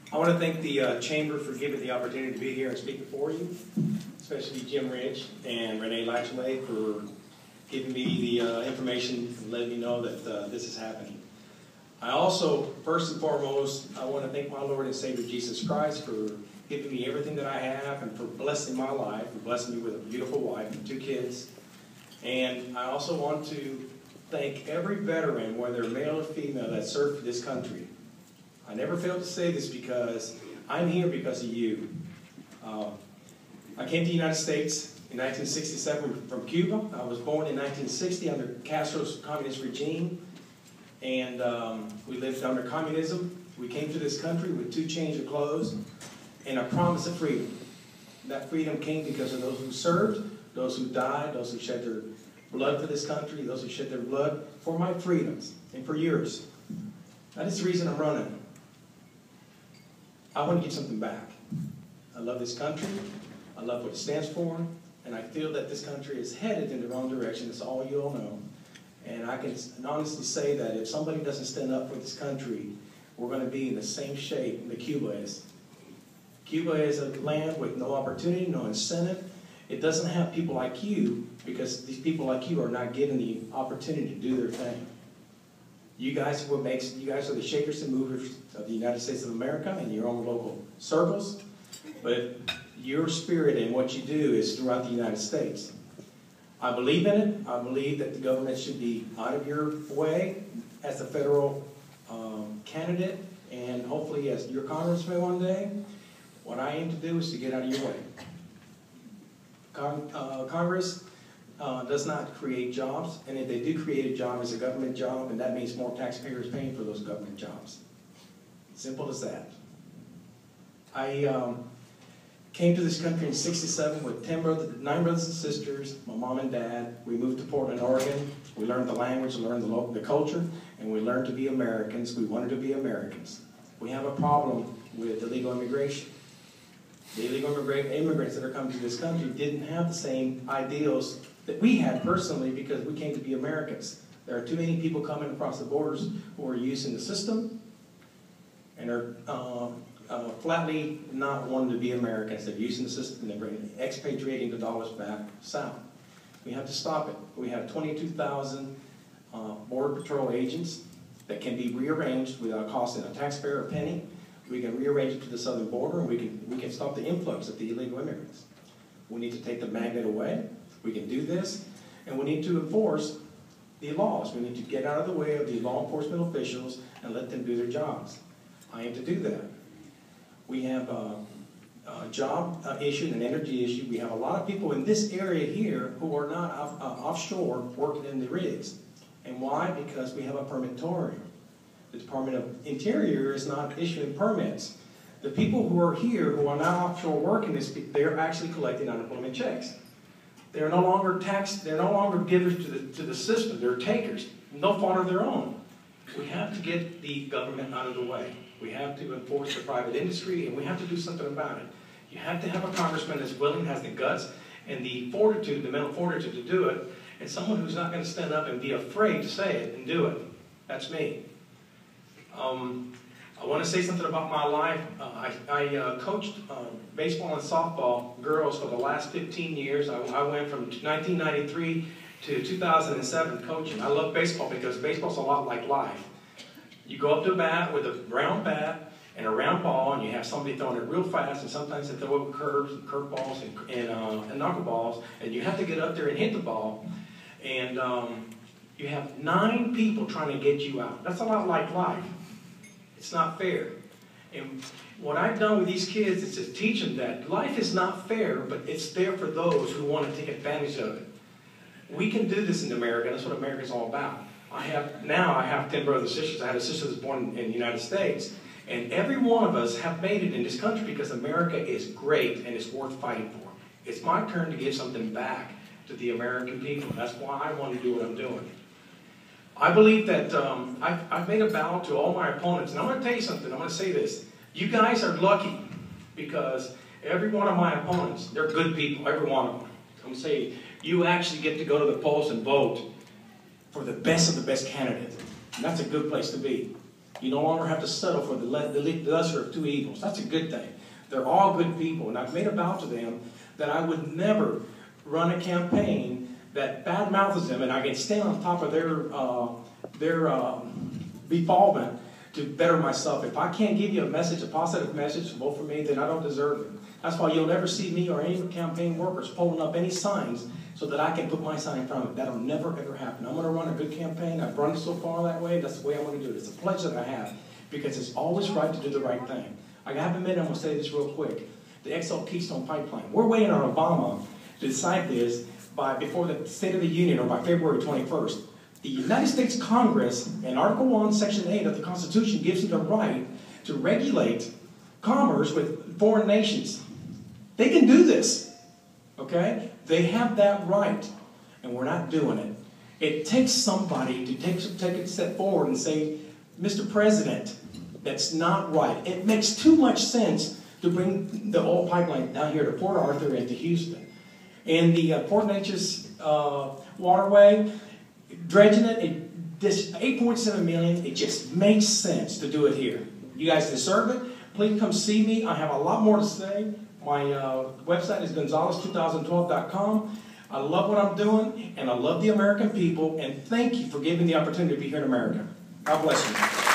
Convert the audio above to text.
I want to thank the Chamber for giving the opportunity to be here and speak before you, especially Jim Rich and Renee Latchley for giving me the information and letting me know that this is happening. I also, first and foremost, I want to thank my Lord and Savior Jesus Christ for giving me everything that I have and for blessing my life, for blessing me with a beautiful wife and 2 kids. And I also want to thank every veteran, whether male or female, that served for this country. I never fail to say this because I'm here because of you. I came to the United States in 1967 from Cuba. I was born in 1960 under Castro's communist regime, and we lived under communism. We came to this country with 2 changes of clothes and a promise of freedom. That freedom came because of those who served, those who died, those who shed their blood for this country, those who shed their blood for my freedoms and for yours. That is the reason I'm running. I want to give something back. I love this country. I love what it stands for. And I feel that this country is headed in the wrong direction. That's all you all know. And I can honestly say that if somebody doesn't stand up for this country, we're going to be in the same shape that Cuba is. Cuba is a land with no opportunity, no incentive. It doesn't have people like you because these people like you are not given the opportunity to do their thing. You guys are the shakers and movers of the United States of America in your own local circles, but your spirit and what you do is throughout the United States. I believe in it. I believe that the government should be out of your way as a federal candidate and hopefully as your congressman one day. What I aim to do is to get out of your way. Congress does not create jobs, and if they do create a job, it's a government job, and that means more taxpayers paying for those government jobs. Simple as that. I came to this country in '67 with 9 brothers and sisters, my mom and dad. We moved to Portland, Oregon. We learned the language, learned the culture, and we learned to be Americans. We wanted to be Americans. We have a problem with illegal immigration. The illegal immigrants that are coming to this country didn't have the same ideals that we had personally because we came to be Americans. There are too many people coming across the borders who are using the system and are flatly not wanting to be Americans. They're using the system and they're expatriating the dollars back south. We have to stop it. We have 22,000 Border Patrol agents that can be rearranged without costing a taxpayer a penny. We can rearrange it to the southern border, and we can stop the influx of the illegal immigrants. We need to take the magnet away. We can do this, and we need to enforce the laws. We need to get out of the way of the law enforcement officials and let them do their jobs. I aim to do that. We have a job issue and an energy issue. We have a lot of people in this area here who are not offshore working in the rigs. And why? Because we have a permitorium. The Department of Interior is not issuing permits. The people who are here who are not offshore working, they're actually collecting unemployment checks. They're no longer taxed, they're no longer givers to the system, they're takers, no fault of their own. We have to get the government out of the way. We have to enforce the private industry, and we have to do something about it. You have to have a congressman that's willing, has the guts and the fortitude, the mental fortitude to do it, and someone who's not going to stand up and be afraid to say it and do it. That's me. I want to say something about my life. I coached baseball and softball girls for the last 15 years. I went from 1993 to 2007 coaching. I love baseball because baseball's a lot like life. You go up to bat with a round bat and a round ball, and you have somebody throwing it real fast, and sometimes they throw it with curves and curveballs and knuckleballs, and you have to get up there and hit the ball. And you have 9 people trying to get you out. That's a lot like life. It's not fair. And what I've done with these kids is to teach them that life is not fair, but it's there for those who want to take advantage of it. We can do this in America. That's what America's all about. I have 10 brothers and sisters. I had a sister that was born in the United States. And every one of us have made it in this country because America is great and it's worth fighting for. It's my turn to give something back to the American people. That's why I want to do what I'm doing. I believe that I've made a vow to all my opponents, and I'm going to tell you something. I'm going to say this. You guys are lucky because every one of my opponents, they're good people, every one of them. I'm going to say you actually get to go to the polls and vote for the best of the best candidate. And that's a good place to be. You no longer have to settle for the lesser of two evils. That's a good thing. They're all good people, and I've made a vow to them that I would never run a campaign that badmouths them, and I can stand on top of their befoulment to better myself. If I can't give you a message, a positive message, to vote for me, then I don't deserve it. That's why you'll never see me or any of the campaign workers pulling up any signs so that I can put my sign in front of it. That'll never, ever happen. I'm going to run a good campaign. I've run so far that way. That's the way I'm going to do it. It's a pledge that I have because it's always right to do the right thing. I have a minute. I'm going to say this real quick. The XL Keystone Pipeline. We're waiting on Obama to decide this before the State of the Union or by February 21st. The United States Congress, in Article 1, Section 8 of the Constitution, gives them the right to regulate commerce with foreign nations. They can do this, okay? They have that right, and we're not doing it. It takes somebody to take a step forward and say, Mr. President, that's not right. It makes too much sense to bring the oil pipeline down here to Port Arthur and to Houston. And the Port Neches waterway, dredging it, this $8.7 million, it just makes sense to do it here. You guys deserve it. Please come see me. I have a lot more to say. My website is Gonzalez2012.com. I love what I'm doing, and I love the American people, and thank you for giving me the opportunity to be here in America. God bless you.